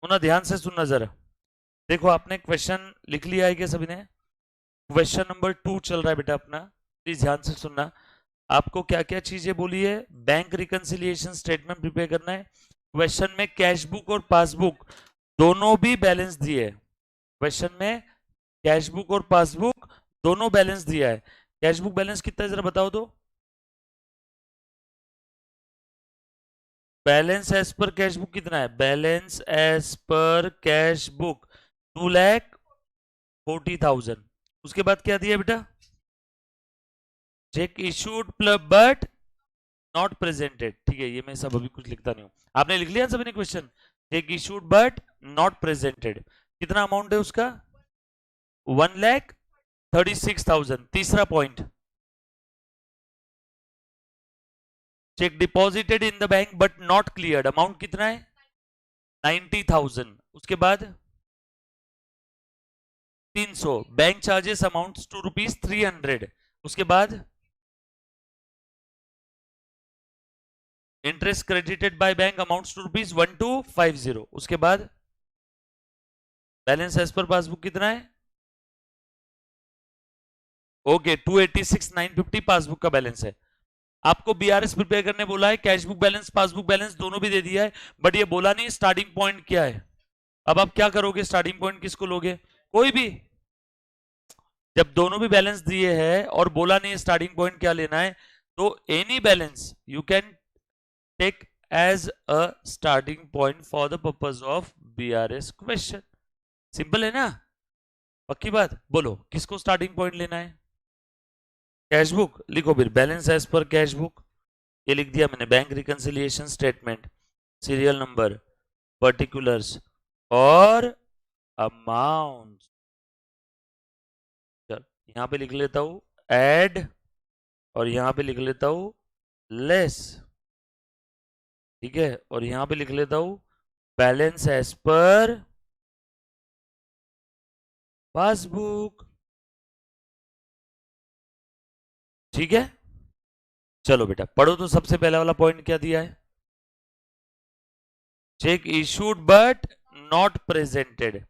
मुन्ना ध्यान से सुनना जरा। देखो आपने क्वेश्चन लिख लिया है क्या सभी ने? क्वेश्चन नंबर 2 चल रहा है बेटा अपना, प्लीज ध्यान से सुनना। आपको क्या क्या चीजें बोली है? बैंक रिकंसिलिएशन स्टेटमेंट प्रिपेयर करना है। क्वेश्चन में कैश बुक और पासबुक दोनों भी बैलेंस दिए है। क्वेश्चन में कैश बुक और पासबुक दोनों बैलेंस दिया है। कैश बुक बैलेंस कितना है जरा बताओ तो। Balance as per cash book कितना है? Balance as per cash book 2,40,000। उसके बाद क्या दिया बेटा? Cheque issued but not presented. ठीक है, ये मैं सब अभी कुछ लिखता नहीं हूं। आपने लिख लिया सभी ने question? Check issued but not presented कितना अमाउंट है उसका? 1,36,000। तीसरा point, check deposited in the bank but not cleared amount कितना है? 90,000। उसके बाद 300 बैंक चार्जेस अमाउंट टू ₹300। उसके बाद interest credited by bank amounts to ₹1250। उसके बाद बैलेंस एज पर पासबुक कितना है? ओके 286,950 पासबुक का बैलेंस है। आपको बीआरएस प्रिपेयर करने बोला है, cash book balance passbook balance दोनों भी दे दिया है, बट ये बोला नहीं स्टार्टिंग पॉइंट क्या है। अब आप क्या करोगे? स्टार्टिंग पॉइंट किसको लोगे? कोई भी। जब दोनों भी बैलेंस दिए हैं और बोला नहीं स्टार्टिंग पॉइंट क्या लेना है, तो any balance you can take as a starting point for the purpose of BRS question. Simple है ना? पक्की बात बोलो, किसको स्टार्टिंग पॉइंट लेना है? कैश बुक लिखो, फिर balance as per cash book ये लिख दिया मैंने। Bank reconciliation statement, serial number, particulars और अमाउंट। यहां पे लिख लेता हूं एड और यहां पे लिख लेता हूं लेस। ठीक है, और यहां पे लिख लेता हूं बैलेंस एज पर पासबुक। ठीक है, चलो बेटा पढ़ो तो। सबसे पहला वाला पॉइंट क्या दिया है? Check issued but not presented.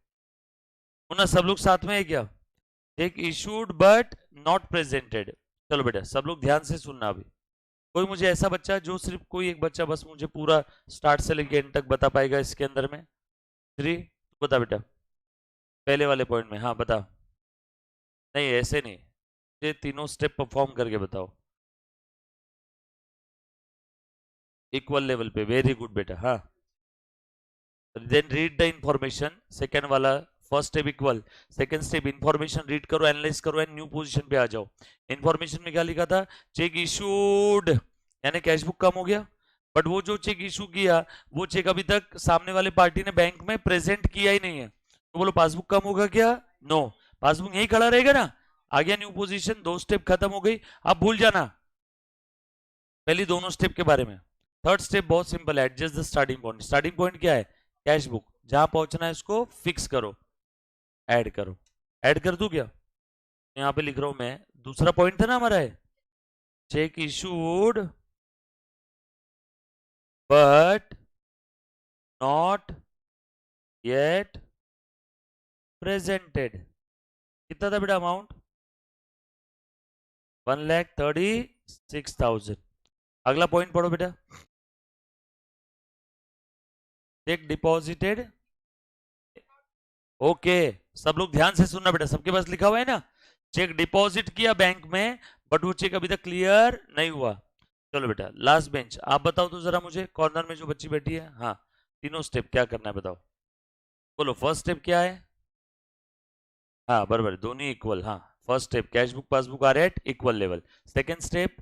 ना सब लोग साथ में है क्या? Check issued but not presented. चलो बेटा सब लोग ध्यान से सुनना। अभी कोई मुझे ऐसा बच्चा जो सिर्फ कोई एक बच्चा बस मुझे पूरा स्टार्ट से लेके एंड तक बता पाएगा इसके अंदर में? श्री बता बेटा, पहले वाले पॉइंट में। हाँ बता। नहीं ऐसे नहीं, ये तीनों स्टेप परफॉर्म करके बताओ इक्वल लेवल पे। वेरी गुड बेटा। हाँ, then read the information. Second वाला, first step equal, second step information read करो, एनालाइज करो एंड न्यू पोजीशन पे आ जाओ। इंफॉर्मेशन में क्या लिखा था? चेक इशूड, यानी कैश बुक कम हो गया, बट वो जो चेक इशू किया वो चेक अभी तक सामने वाले पार्टी ने बैंक में प्रेजेंट किया ही नहीं है। तो बोलो पासबुक कम होगा क्या? नो, पासबुक यही खड़ा रहेगा ना। आ गया न्यू पोजीशन, दो स्टेप खत्म हो गई। अब भूल जाना पहली दोनों स्टेप के बारे में। थर्ड स्टेप बहुत सिंपल है, adjust the starting point. Starting point क्या है? Cash book. जहां पहुंचना है उसको फिक्स करो, ऐड करो। ऐड कर दूं क्या? यहां पे लिख रहा हूं मैं, दूसरा पॉइंट था ना हमारा है, check issued but not yet presented. कितना था बेटा अमाउंट? 1,36,000। अगला पॉइंट पढ़ो बेटा, चेक डिपॉजिटेड। ओके, सब लोग ध्यान से सुनना बेटा, सबके पास लिखा हुआ है ना? चेक डिपॉजिट किया बैंक में, बट वो चेक अभी तक क्लियर नहीं हुआ। चलो बेटा लास्ट बेंच, आप बताओ तो जरा मुझे, कॉर्नर में जो बच्ची बैठी है। हाँ, तीनों स्टेप क्या करना है बताओ। बोलो फर्स्ट स्टेप क्या है? हाँ बराबर, दोनों इक्वल। हाँ, first step cash book passbook are at equal level. Second step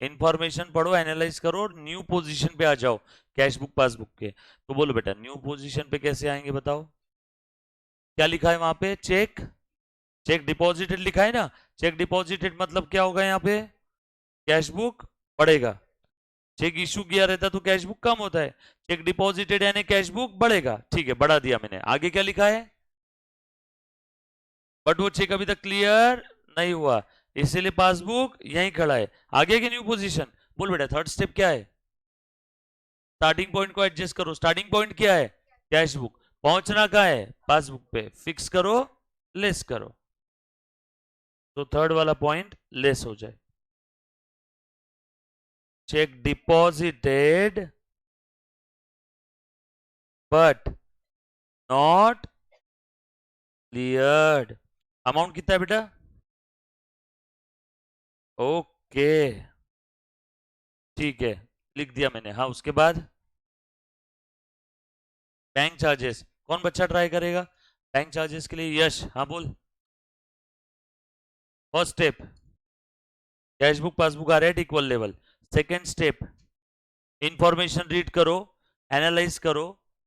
information पढ़ो, एनालाइज करो और न्यू पोजीशन पे आ जाओ कैश बुक पासबुक के। तो बोलो बेटा न्यू पोजीशन पे कैसे आएंगे बताओ। क्या लिखा है वहां पे? चेक, चेक डिपॉजिटेड लिखा है ना। चेक डिपॉजिटेड मतलब क्या होगा यहाँ पे? कैश बुक बढ़ेगा। चेक इशू किया रहता तो कैश बुक कम होता है, चेक डिपॉजिटेड यानी कैश बुक बढ़ेगा। ठीक है, बढ़ा दिया मैंने। आगे क्या लिखा है? बट वो चेक अभी तक क्लियर नहीं हुआ, इसीलिए पासबुक यहीं खड़ा है। आगे की न्यू पोजीशन। बोल बेटा थर्ड स्टेप क्या है? स्टार्टिंग पॉइंट को एडजस्ट करो। स्टार्टिंग पॉइंट क्या है? Cash book. पहुंचना कहाँ है, पासबुक पे, फिक्स करो, लेस करो, तो थर्ड वाला पॉइंट लेस हो जाए। Check deposited but not cleared. Amount कितना है बेटा? ओके, ठीक है, लिख दिया मैंने। हाँ, उसके बाद बैंक चार्जेस, कौन बच्चा ट्राई करेगा बैंक चार्जेस के लिए? यश, हाँ बोल। First step, cash book passbook are at equal level. Second step, information read करो, एनालाइज करो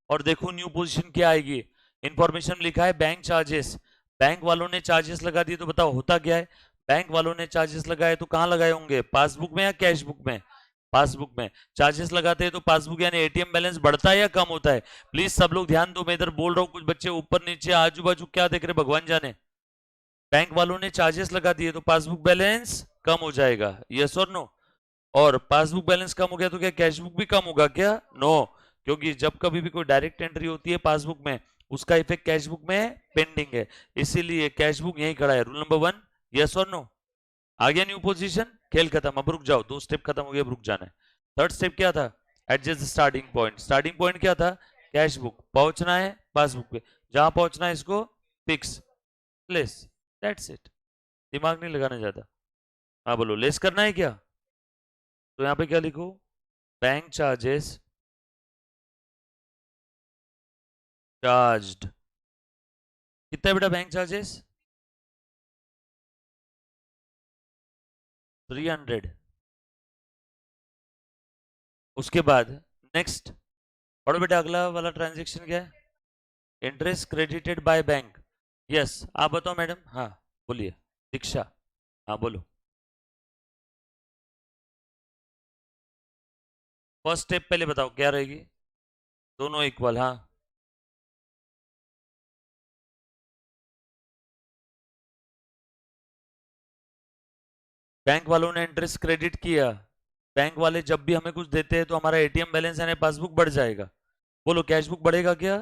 और देखो न्यू पोजीशन क्या आएगी। इंफॉर्मेशन लिखा है बैंक चार्जेस, बैंक वालों ने चार्जेस लगा दिए, तो बताओ होता क्या है। बैंक वालों ने चार्जेस लगाए तो कहां लगाए होंगे, पासबुक में या कैश बुक में? पासबुक में। चार्जेस लगाते हैं तो पासबुक यानी एटीएम बैलेंस बढ़ता है या कम होता है? प्लीज सब लोग ध्यान दो, मैं इधर बोल रहा हूँ, कुछ बच्चे ऊपर नीचे आजू बाजू क्या देख रहे भगवान जाने। बैंक वालों ने चार्जेस लगा दिए तो पासबुक बैलेंस कम हो जाएगा, यस और नो? और पासबुक बैलेंस कम हो गया तो क्या कैश बुक भी कम होगा क्या? नो, क्योंकि जब कभी भी कोई डायरेक्ट एंट्री होती है पासबुक में, उसका इफेक्ट कैश बुक में पेंडिंग है, इसीलिए कैश बुक यही खड़ा है। रूल नंबर 1, यस और नो? आ गया न्यू पोजीशन, खेल खत्म। अब रुक जाओ, 2 स्टेप खत्म हो गया, अब रुक जाना है। थर्ड स्टेप क्या था? Adjust starting point. Starting point क्या था? कैश बुक, पहुंचना है पासबुक पे, जहां पहुंचना है इसको फिक्स, प्लेस, दैट्स इट। दिमाग नहीं लगाना ज्यादा। हाँ बोलो, लेस करना है क्या? तो यहाँ पे क्या लिखो, बैंक चार्जेस चार्ज्ड। कितना है बेटा बैंक चार्जेस? 300। उसके बाद नेक्स्ट पढ़ो बेटा, अगला वाला ट्रांजेक्शन क्या है? Interest credited by bank. Yes, आप बताओ मैडम। हाँ बोलिए, दीक्षा, हाँ बोलो। फर्स्ट स्टेप पहले बताओ क्या रहेगी? दोनों इक्वल, हाँ। बैंक वालों ने इंटरेस्ट क्रेडिट किया, बैंक वाले जब भी हमें कुछ देते हैं तो हमारा एटीएम बैलेंस यानी पासबुक बढ़ जाएगा। बोलो कैश बुक बढ़ेगा क्या?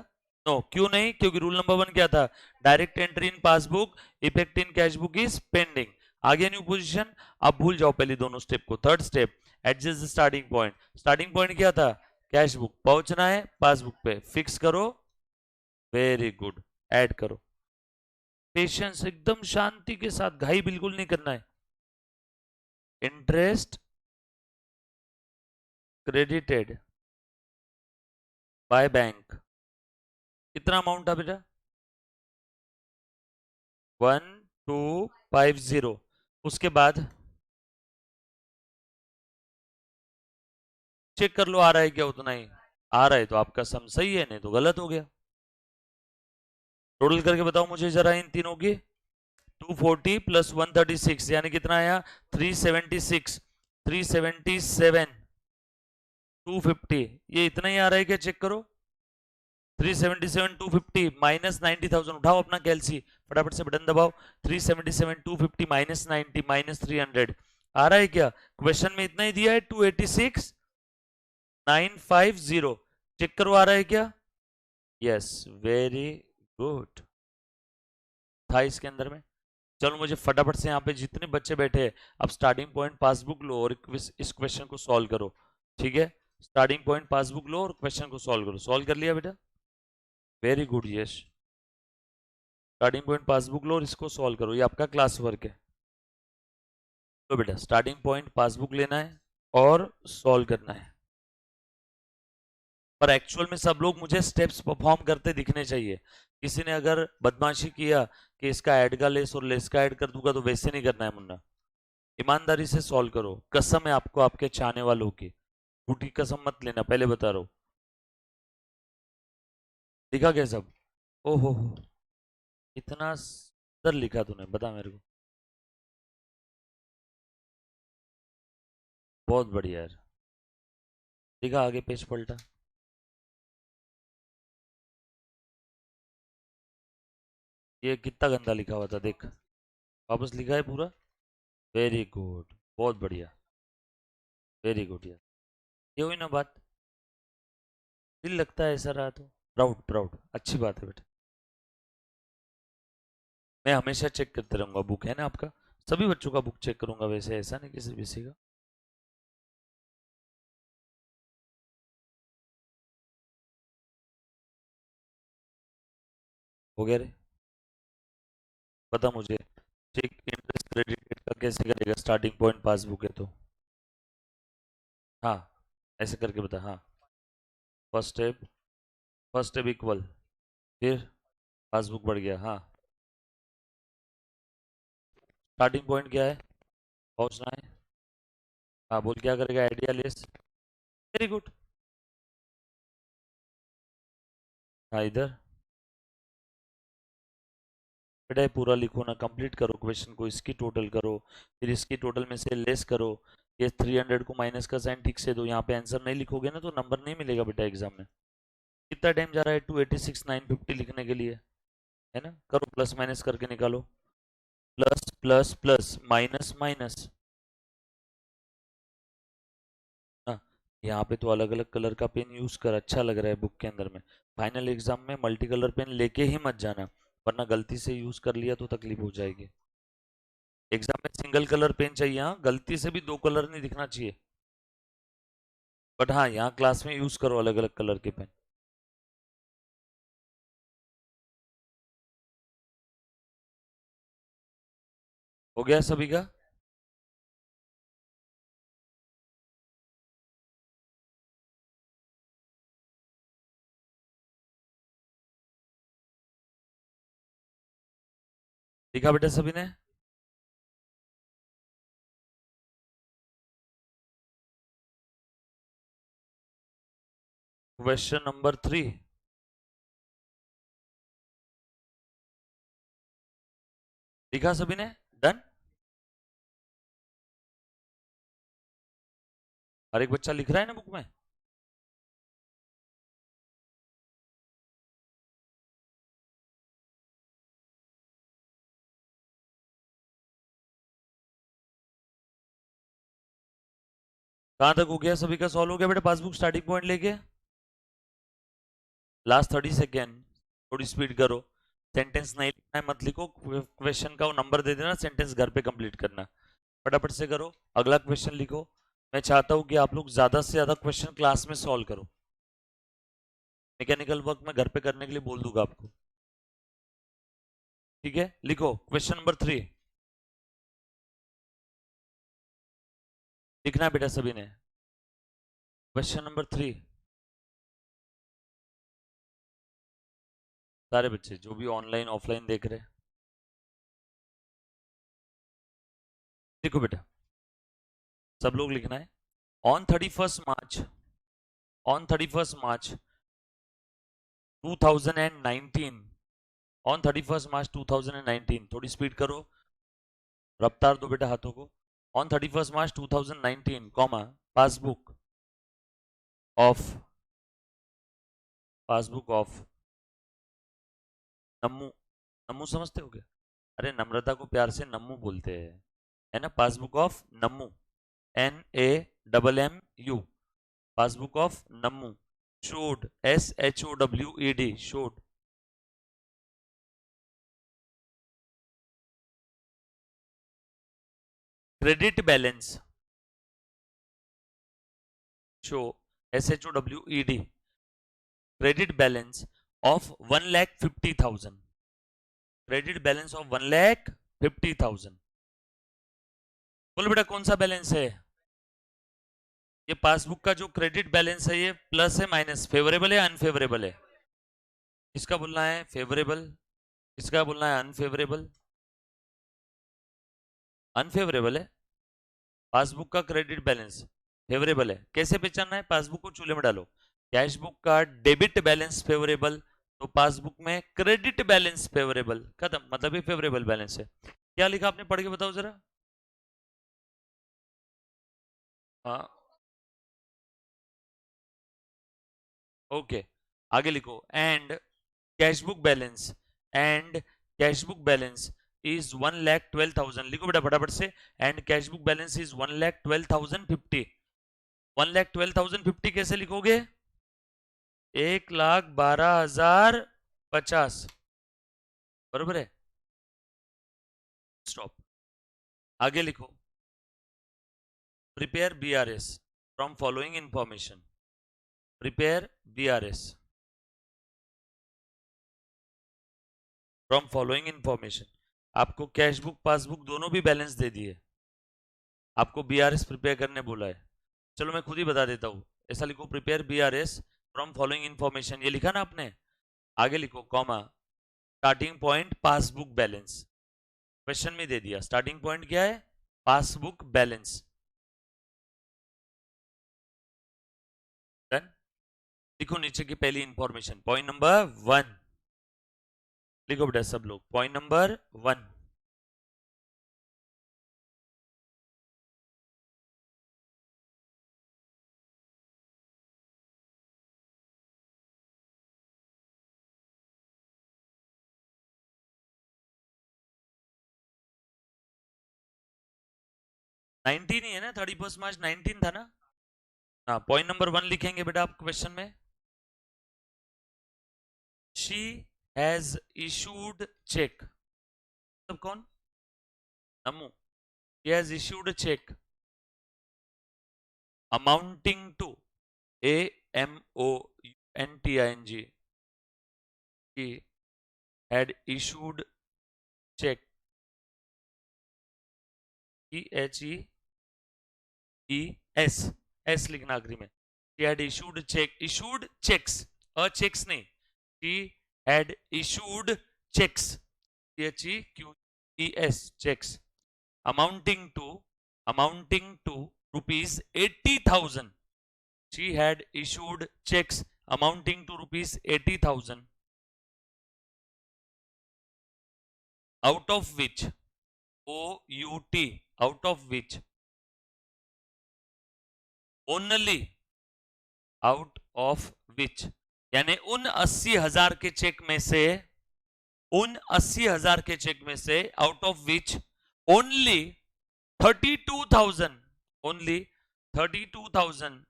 नो, क्यों नहीं? क्योंकि रूल नंबर 1 क्या था? Direct entry in passbook, effect in cash book is pending. आगे न्यू पोजीशन। अब भूल जाओ पहले दोनों स्टेप को। Third step, adjust starting point. Starting point क्या था? कैश बुक, पहुंचना है पासबुक पे, फिक्स करो, वेरी गुड, ऐड करो। पेशेंस, एकदम शांति के साथ, घाई बिल्कुल नहीं करना है। इंटरेस्ट क्रेडिटेड बाय बैंक, कितना अमाउंट था बेटा? 1250। उसके बाद चेक कर लो आ रहा है क्या, उतना ही आ रहा है तो आपका सम सही है, नहीं तो गलत हो गया। टोटल करके बताओ मुझे जरा इन तीनों की। 240 प्लस 136 यानी कितना आया? 376, 377, 250, ये इतना ही आ रहा है क्या? चेक करो। 377 250 माइनस 90,000, उठाओ अपना कैलसी, फटाफट से बटन दबाओ। 377 250 माइनस 90 माइनस 300, आ रहा है क्या? क्वेश्चन में इतना ही दिया है, 286 950। चेक करो आ रहा है क्या? यस, वेरी गुड, था इसके अंदर में। चलो मुझे फटाफट से यहाँ पे जितने बच्चे बैठे हैं, अब स्टार्टिंग पॉइंट पासबुक लो और इस क्वेश्चन को सॉल्व करो, ठीक है? स्टार्टिंग पॉइंट पासबुक लो और क्वेश्चन को सॉल्व करो। सॉल्व कर लिया बेटा? वेरी गुड यश। स्टार्टिंग पॉइंट पासबुक लो और इसको सॉल्व करो, ये आपका क्लास वर्क है। तो बेटा स्टार्टिंग पॉइंट पासबुक लेना है और सॉल्व करना है, पर एक्चुअल में सब लोग मुझे स्टेप्स परफॉर्म करते दिखने चाहिए। किसी ने अगर बदमाशी किया कि इसका ऐड का लेस और लेस का ऐड कर दूंगा, तो वैसे नहीं करना है मुन्ना। ईमानदारी से सॉल्व करो, कसम है आपको आपके चाहने वालों की, झूठी कसम मत लेना, पहले बता रहा हूं। लिखा क्या सब? ओहो हो, इतना सुंदर लिखा तूने, बता मेरे को। बहुत बढ़िया यार। लिखा, आगे पेज पलटा। ये कितना गंदा लिखा हुआ था देख, वापस लिखा है पूरा। वेरी गुड, बहुत बढ़िया, वेरी गुड यार। ये हुई ना बात, दिल लगता है ऐसा रहा तो। प्राउड प्राउड, अच्छी बात है बेटा। मैं हमेशा चेक करते रहूंगा, बुक है ना आपका, सभी बच्चों का बुक चेक करूंगा, वैसे ऐसा नहीं किसी किसी का। हो गया रे, पता मुझे। चेक इंटरेस्ट क्रेडिट का कैसे करेगा, स्टार्टिंग पॉइंट पासबुक है तो। हाँ, ऐसे करके बता, हाँ। फर्स्ट स्टेप इक्वल, फिर पासबुक बढ़ गया, हाँ। स्टार्टिंग पॉइंट क्या है, पहुंचना है। हाँ बोल, क्या करेगा, आइडिया लिस्ट। Very good. हाँ इधर बेटा ये पूरा लिखो ना, कंप्लीट करो क्वेश्चन को, इसकी टोटल करो, फिर इसकी टोटल में से लेस करो, ये 300 को माइनस का साइन ठीक से दो, यहाँ पे आंसर नहीं लिखोगे ना तो नंबर नहीं मिलेगा बेटा एग्जाम में। कितना टाइम जा रहा है 286,950 लिखने के लिए, है ना, करो प्लस माइनस करके निकालो। Plus plus plus minus minus, हाँ। यहाँ पे तो अलग अलग कलर का पेन यूज कर, अच्छा लग रहा है बुक के अंदर में। फाइनल एग्जाम में मल्टी कलर पेन लेके ही मत जाना, वरना गलती से यूज कर लिया तो तकलीफ हो जाएगी। एग्जाम में सिंगल कलर पेन चाहिए, हाँ, गलती से भी दो कलर नहीं दिखना चाहिए। बट हाँ, यहाँ क्लास में यूज करो अलग अलग कलर के पेन। हो गया सभी का। लिखा बेटा सभी ने। क्वेश्चन नंबर 3, लिखा सभी ने, डन। हर एक बच्चा लिख रहा है ना बुक में। कहां तक हो गया सभी का, सॉल्व हो गया बेटा पासबुक स्टार्टिंग पॉइंट लेके। लास्ट 30 सेकेंड, थोड़ी स्पीड करो। सेंटेंस नहीं लिखना है, मत लिखो, क्वेश्चन का वो नंबर दे देना, सेंटेंस घर पे कंप्लीट करना। फटाफट से करो, अगला क्वेश्चन लिखो। मैं चाहता हूं कि आप लोग ज्यादा से ज्यादा क्वेश्चन क्लास में सॉल्व करो। मैकेनिकल वर्क में घर पे करने के लिए बोल दूंगा आपको। ठीक है, लिखो क्वेश्चन नंबर 3। लिखना है बेटा सभी ने, क्वेश्चन नंबर 3। सारे बच्चे जो भी ऑनलाइन ऑफलाइन देख रहे हैं, देखो बेटा, सब लोग लिखना है। On 31 March, on 31 March 2019, on 31 March 2019, थोड़ी स्पीड करो, रफ्तार दो बेटा हाथों को। On 31 March 2019, comma, passbook of, passbook of Nammu, Nammu समझते हो क्या, अरे नम्रता को प्यार से नम्मू बोलते हैं, है ना, passbook of Nammu, NAMMU, passbook of Nammu, showed, SHOWED, showed, credit balance, show, SHOWED, credit balance of 1,50,000, credit balance of 1,50,000। बोलो बेटा कौन सा बैलेंस है, ये पासबुक का जो क्रेडिट बैलेंस है, ये प्लस है माइनस, फेवरेबल है अनफेवरेबल है। इसका बोलना है फेवरेबल, इसका बोलना है अनफेवरेबल। अनफेवरेबल है, पासबुक का क्रेडिट बैलेंस फेवरेबल है, कैसे पहचानना है, पासबुक को चूल्हे में डालो, कैश बुक का डेबिट बैलेंस फेवरेबल, तो पासबुक में क्रेडिट बैलेंस फेवरेबल, खत्म, मतलब ये फेवरेबल बैलेंस है। क्या लिखा आपने, पढ़ के बताओ जरा। हाँ, ओके, आगे लिखो, and cash book balance, and cash book balance is 1,12,000, लिखो बेटा फटाफट से। And cash book balance is 1,12,050, 1,12,050 कैसे लिखोगे, 1,12,050 बरोबर है। स्टॉप। आगे लिखो, prepare BRS from following information. Prepare BRS from following information. आपको कैश बुक पासबुक दोनों भी बैलेंस दे दिए, आपको BRS प्रिपेयर करने बोला है। चलो मैं खुद ही बता देता हूँ। ऐसा लिखो, prepare BRS from following information, ये लिखा ना आपने, आगे लिखो comma, starting point passbook balance. Question में दे दिया स्टार्टिंग पॉइंट क्या है, पासबुक बैलेंस। डन। लिखो नीचे की पहली इंफॉर्मेशन, पॉइंट नंबर 1 लिखो बेटा सब लोग, पॉइंट नंबर 1। नाइनटीन ही है ना, 31 मार्च 19 था ना। हाँ, पॉइंट नंबर 1 लिखेंगे बेटा आप क्वेश्चन में। शी हैज इशूड चेक, मतलब कौन, Nammu. She has issued cheque amounting to AMOUNTING, he had issued check EHES लिखना आखिरी में। she had issued check, issued checks, checks नहीं, she had issued checks, CHEQES checks amounting to rupees 80,000। she had issued checks amounting to rupees 80,000, out of which, OUT, out of which, only, out of which, यानी उन 80,000 के check में से, उन 80,000 के check में से, out of which only 32,000, only 32,000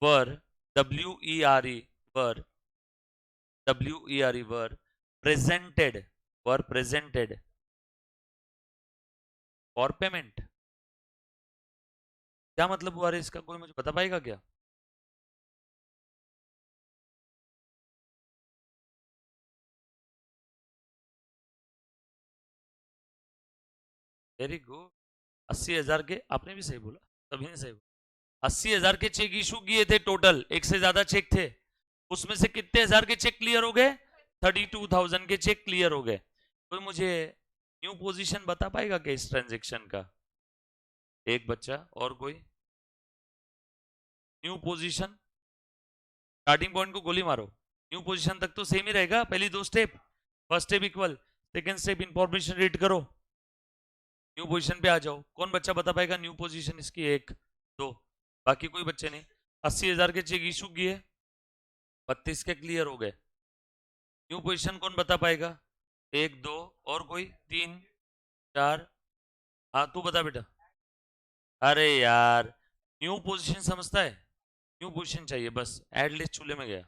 were WERE, were presented, for payment। क्या मतलब हुआ रे इसका, कोई मुझे बता पाएगा क्या? Very good. 80,000 के, आपने भी सही बोला, सभी ने सही बोला। 80,000 के चेक इशू किए थे टोटल, एक से ज्यादा चेक थे, उसमें से कितने हजार के चेक क्लियर हो गए, 32,000 के चेक क्लियर हो गए। कोई मुझे न्यू पोजीशन बता पाएगा क्या इस ट्रांजेक्शन का? एक बच्चा, और कोई? न्यू पोजीशन, स्टार्टिंग पॉइंट को गोली मारो, न्यू पोजीशन तक तो सेम ही रहेगा, पहली दो step, first step equal, second step information read करो, न्यू पोजीशन पे आ जाओ। कौन बच्चा बता पाएगा न्यू पोजीशन इसकी? एक दो, बाकी कोई बच्चे नहीं। 80,000 के चेक इशू किए, 32 के क्लियर हो गए, न्यू पोजीशन कौन बता पाएगा? एक दो, और कोई? तीन चार, हाँ तू बता बेटा। अरे यार, न्यू पोजीशन समझता है, न्यू पोजीशन चाहिए बस, एड लिस्ट चूल्हे में गया।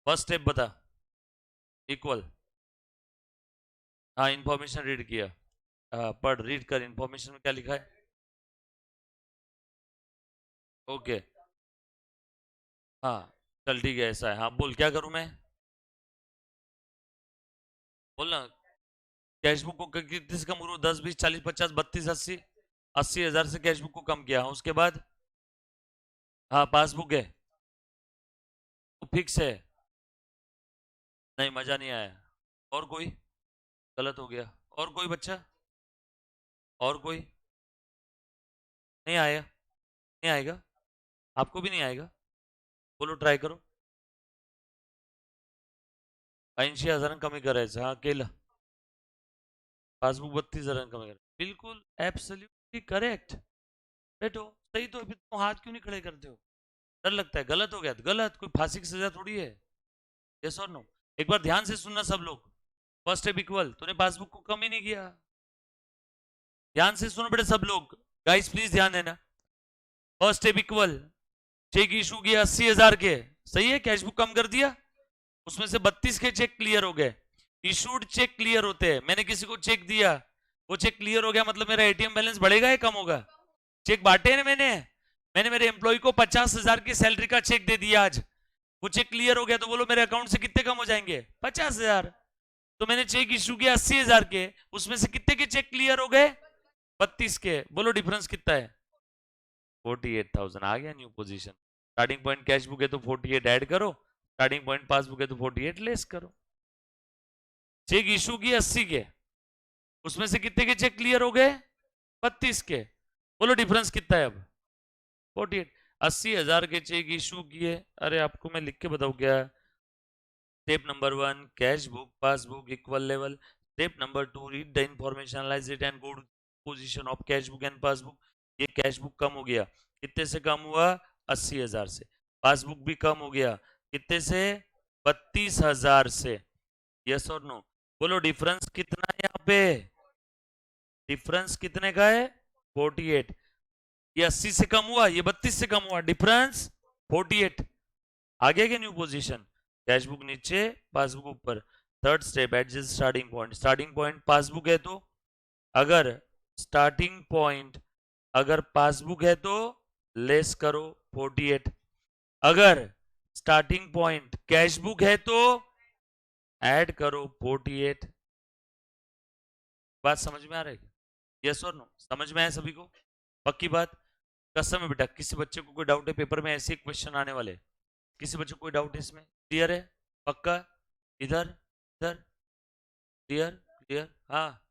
फर्स्ट स्टेप बता, इक्वल, हाँ इंफॉर्मेशन रीड किया, पढ़, रीड कर, इंफॉर्मेशन में क्या लिखा है? ओके, हाँ चल ठीक है, ऐसा है, हाँ बोल क्या करूं मैं, बोल ना। कैश बुक को कितने से कम करूं? 10 20 40 50 32 80, 80,000 से कैश बुक को कम किया, हाँ उसके बाद, हाँ पासबुक है, तो फिक्स है, नहीं मजा नहीं आया, और कोई? गलत हो गया, और कोई बच्चा? और कोई? नहीं आया, नहीं आएगा, आपको भी नहीं आएगा, बोलो ट्राई करो। 80,000 कमी करायचं, हाँ केलं, पासबुक 32,000 कमी कर, बिल्कुल एब्सोल्युटली करेक्ट। बैठो, सही तो, फिर तुम हाथ क्यों नहीं खड़े करते हो? डर लगता है गलत हो गया तो गलत, कोई फांसी की सजा थोड़ी है। यस और नो? एक बार ध्यान से सुनना सब लोग, फर्स्ट स्टेप इक्वल, तूने पासबुक को कम ही नहीं किया, ध्यान से सुनो बेटे सब लोग, गाइस प्लीज ध्यान देना। First step equal, cheque issue किया 80,000 के, सही है, कैश बुक कम कर दिया, उसमें से 32 के चेक क्लियर हो गए। इशूड चेक क्लियर होते हैं, मैंने किसी को चेक दिया, वो चेक क्लियर हो गया, मतलब मेरा एटीएम बैलेंस बढ़ेगा या कम होगा? चेक बांटे ना मैंने, मैंने मेरे एम्प्लॉय को 50,000 की सैलरी का चेक दे दिया आज, वो चेक क्लियर हो गया, तो बोलो मेरे अकाउंट से कितने कम हो जाएंगे? 50,000। तो मैंने चेक इशू किया 80,000 के, उसमें से कितने के चेक क्लियर हो गए? 32 के। बोलो डिफरेंस कितना है? 48,000 आ गया new position. Starting point cash book है तो 48 ऐड करो, स्टार्टिंग पॉइंट पासबुक है तो 48 लेस करो। चेक इशू किए 80 के, उसमें से कितने के चेक क्लियर हो गए? 32 के। बोलो डिफरेंस कितना है अब? 48। 80,000 के चेक इशू किए, अरे आपको मैं लिख के बताऊं क्या? Step number 1 cash book passbook equal level, step number 2 read the information analyse it and go to position of cash book and passbook. ये कैश बुक कम हो गया, कितने से कम हुआ? 80,000 से। पासबुक भी कम हो गया, कितने से? 32,000 से। यस और नो? बोलो डिफरेंस कितना है यहाँ पे? डिफरेंस कितने का है? 48। ये 80 से कम हुआ, ये 32 से कम हुआ, डिफरेंस 48। आगे के न्यू पोजीशन, कैश बुक नीचे पासबुक ऊपर। Third step adjust starting point, starting point passbook है तो, अगर स्टार्टिंग पॉइंट अगर पासबुक है तो लेस करो 48, अगर स्टार्टिंग पॉइंट कैश बुक है तो ऐड करो 48। बात समझ में आ रही है? यस और नो? समझ में आया सभी को? पक्की बात? कसम है बेटा, किसी बच्चे को कोई डाउट है पेपर में ऐसे क्वेश्चन आने वाले? किसी बच्चे को कोई डाउट है इसमें? क्लियर है? पक्का? इधर इधर, क्लियर क्लियर? हाँ।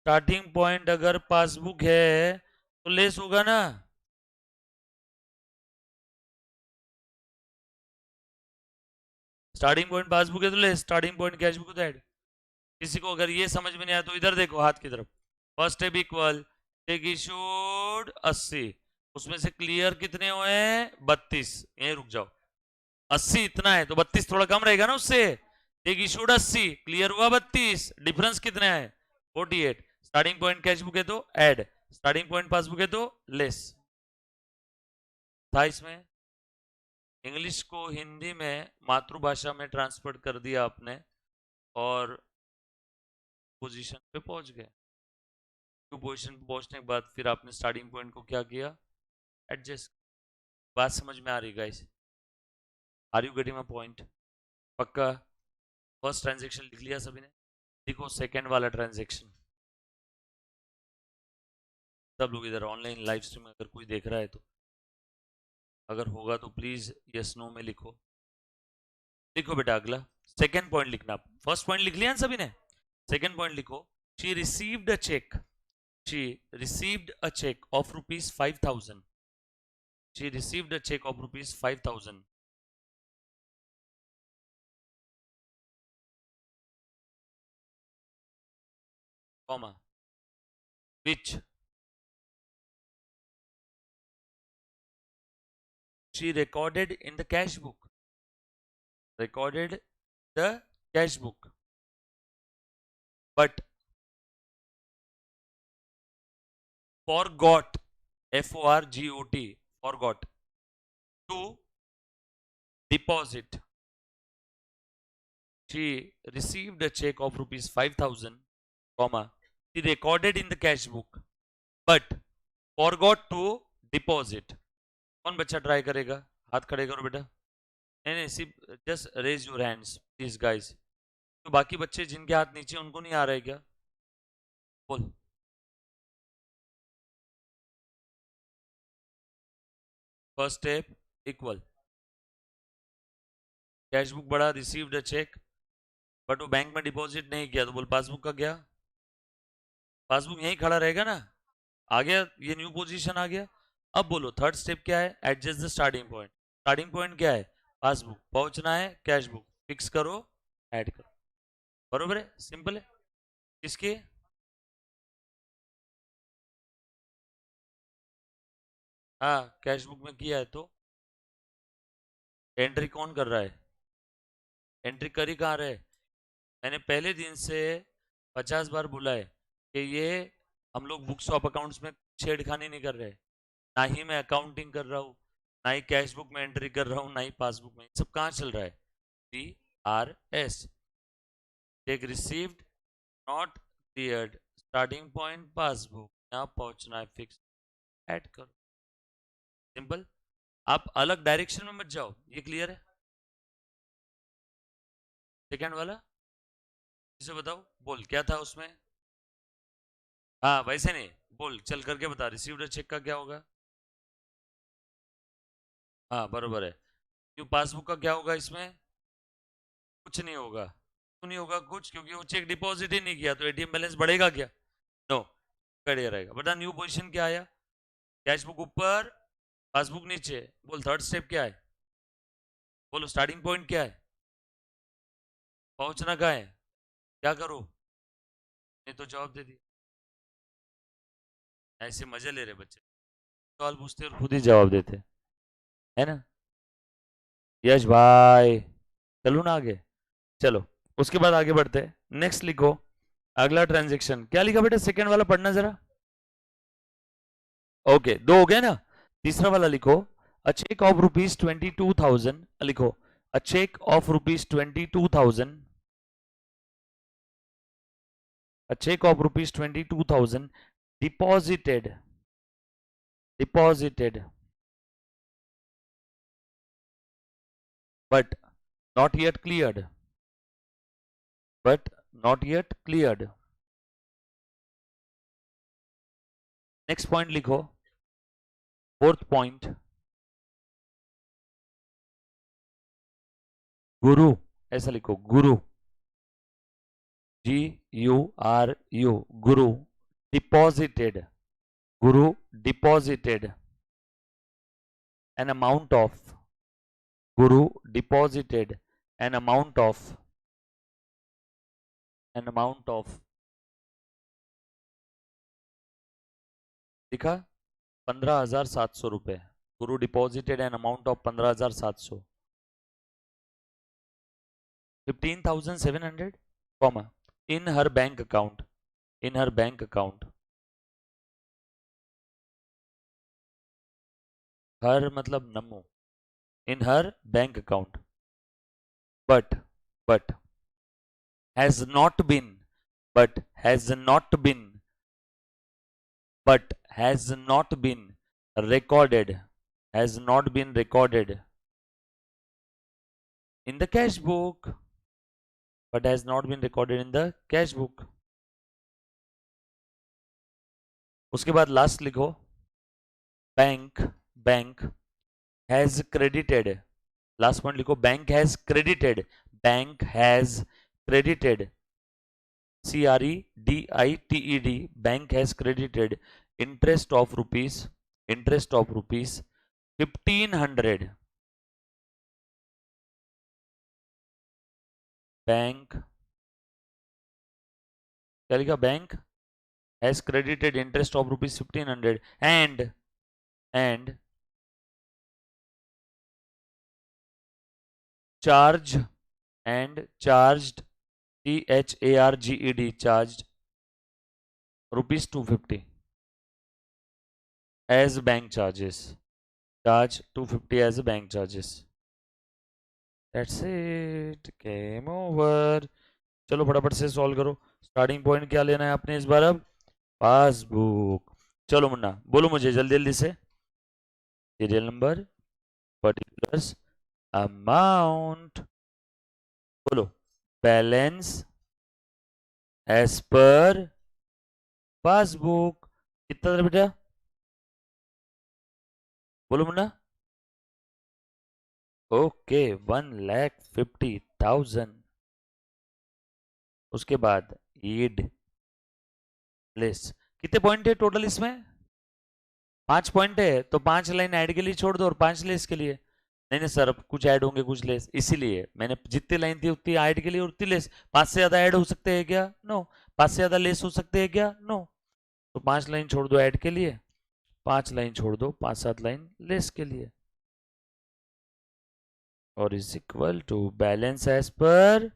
स्टार्टिंग पॉइंट अगर पासबुक है तो लेस होगा ना? स्टार्टिंग पॉइंट पासबुक है तो less, starting point cash book तो ऐड। किसी को अगर ये समझ में नहीं आया तो इधर देखो हाथ की तरफ। First step equal, cheque issued 80, उसमें से क्लियर कितने हुए? 32। यहीं रुक जाओ, 80 इतना है तो 32 थोड़ा कम रहेगा ना उससे। टेक इशूड 80, क्लियर हुआ 32, डिफरेंस कितना है? 48। स्टार्टिंग पॉइंट कैश बुक है तो ऐड, स्टार्टिंग पॉइंट पासबुक है तो लेस। था इसमें? इंग्लिश को हिंदी में मातृभाषा में ट्रांसफर कर दिया आपने और पोजीशन पे पहुंच गए। टू पोजीशन पे पहुंचने के बाद फिर आपने स्टार्टिंग पॉइंट को क्या किया? एडजस्ट। बात समझ में आ रही guys? Are you getting my point? पक्का? फर्स्ट ट्रांजैक्शन लिख लिया सभी ने? देखो सेकंड वाला ट्रांजैक्शन, सब लोग इधर ऑनलाइन लाइव स्ट्रीम अगर कोई देख रहा है तो, अगर होगा तो प्लीज यस नो में लिखो। लिखो बेटा अगला, सेकंड पॉइंट लिखना। फर्स्ट पॉइंट लिख लिया ना सभी ने? सेकंड पॉइंट लिखो, she received a cheque, she received a check of rupees 5,000, she received a check of rupees 5,000, comma, which she recorded in the cash book, recorded the cash book, but forgot, forgot, forgot to deposit. She received a check of rupees 5,000, comma, she recorded in the cash book but forgot to deposit. कौन बच्चा try करेगा? हाथ खड़े करो बेटा। नहीं नहीं, सिर्फ just raise your hands please guys. तो बाकी बच्चे जिनके हाथ नीचे उनको नहीं आ रहा है क्या? बोल। First step equal, cash book बढ़ा, रिसीव्ड अ चेक, बट वो बैंक में डिपॉजिट नहीं किया, तो बोल पासबुक का क्या? पासबुक यहीं खड़ा रहेगा ना? आ गया, ये न्यू पोजीशन आ गया। अब बोलो थर्ड स्टेप क्या है? Adjust the starting point. Starting point क्या है? पासबुक। पहुंचना है कैश बुक, फिक्स करो, ऐड करो। बरोबर है? सिंपल है। किसके? हाँ, कैश बुक में किया है तो एंट्री कौन कर रहा है? एंट्री कर ही कहाँ रहे? मैंने पहले दिन से 50 बार बोला है कि ये हम लोग बुक्स ऑफ अकाउंट्स में छेड़खानी नहीं कर रहे, ना ही मैं अकाउंटिंग कर रहा हूँ, ना ही कैश बुक में एंट्री कर रहा हूँ, ना ही पासबुक में। सब कहाँ चल रहा है? PRS, check received not cleared, starting point passbook, यहाँ पहुंचना है फिक्स, ऐड करो, सिंपल। आप अलग डायरेक्शन में मत जाओ, ये क्लियर है? सेकंड वाला इसे बताओ, बोल क्या था उसमें? हाँ वैसे नहीं, बोल चल करके बता, रिसीव्ड चेक का क्या होगा? हाँ बरोबर है। क्यों पासबुक का क्या होगा इसमें? कुछ नहीं होगा। क्यों नहीं होगा कुछ? क्योंकि वो चेक डिपॉजिट ही नहीं किया, तो एटीएम बैलेंस बढ़ेगा क्या? नो, बढ़िया रहेगा। बता न्यू पोजीशन क्या आया? कैश बुक ऊपर, पासबुक नीचे। बोल थर्ड स्टेप क्या है? बोलो स्टार्टिंग पॉइंट क्या है? पहुंचना कहाँ है? क्या करो? नहीं तो जवाब दे दी। ऐसे मजे ले रहे बच्चे, सवाल पूछते और खुद ही जवाब देते, है ना? यश भाई, चलो ना आगे, चलो। उसके बाद आगे बढ़ते हैं, नेक्स्ट लिखो। अगला ट्रांजेक्शन क्या लिखा बेटा? सेकंड वाला पढ़ना जरा। ओके, दो हो गया ना। तीसरा वाला लिखो। अ चेक ऑफ रुपीज 22,000, लिखो। A cheque of rupees 22,000, a check of rupees 22,000 deposited but not yet cleared, but not yet cleared. Next point लिखो, fourth point, गुरु, ऐसा लिखो गुरु, GURU, Guru deposited, guru deposited an amount of, guru deposited an amount of, an amount of, लिखा 15,700 रुपए। Guru deposited an amount of 15,700, 15,700, comma, in her bank account, in her bank account, her मतलब Namo, in her bank account, but, but has not been, but has not been, but has not been recorded, has not been recorded in the cash book, but has not been recorded in the cash book. उसके बाद last लिखो, bank, bank has credited, last point लिखो, bank has credited, bank has credited, CREDITED, bank has credited interest of rupees, interest of rupees 1,500, bank, क्या लिखा? Bank has credited interest of rupees 1,500 and charge, and charged, CHARGED, charged rupees 250 as bank charges, charge 250 as bank charges. That's it, game over. चलो फटाफट से solve करो। Starting point क्या लेना है आपने इस बार? अब पासबुक। चलो मुन्ना बोलो मुझे जल्दी जल्दी से, सीरियल नंबर, पर्टिकुलर्स, अमाउंट, बोलो, बैलेंस एज पर पासबुक। कितना था बेटा? बोलो मुन्ना। ओके, 1,50,000। उसके बाद ईड लेस, कितने पॉइंट है टोटल इसमें? 5 पॉइंट है, तो 5 लाइन ऐड के लिए छोड़ दो और 5 लेस के लिए। नहीं नहीं सर, अब कुछ ऐड होंगे कुछ लेस, इसीलिए मैंने जितनी लाइन थी उतनी ऐड के लिए और उतनी लेस। 5 से ज्यादा ऐड हो सकते हैं क्या? नो। 5 से ज्यादा लेस हो सकते हैं क्या? नो। तो 5 लाइन छोड़ दो ऐड के लिए, 5 लाइन छोड़ दो 5-7 लाइन लेस के लिए, और is equal to balance as per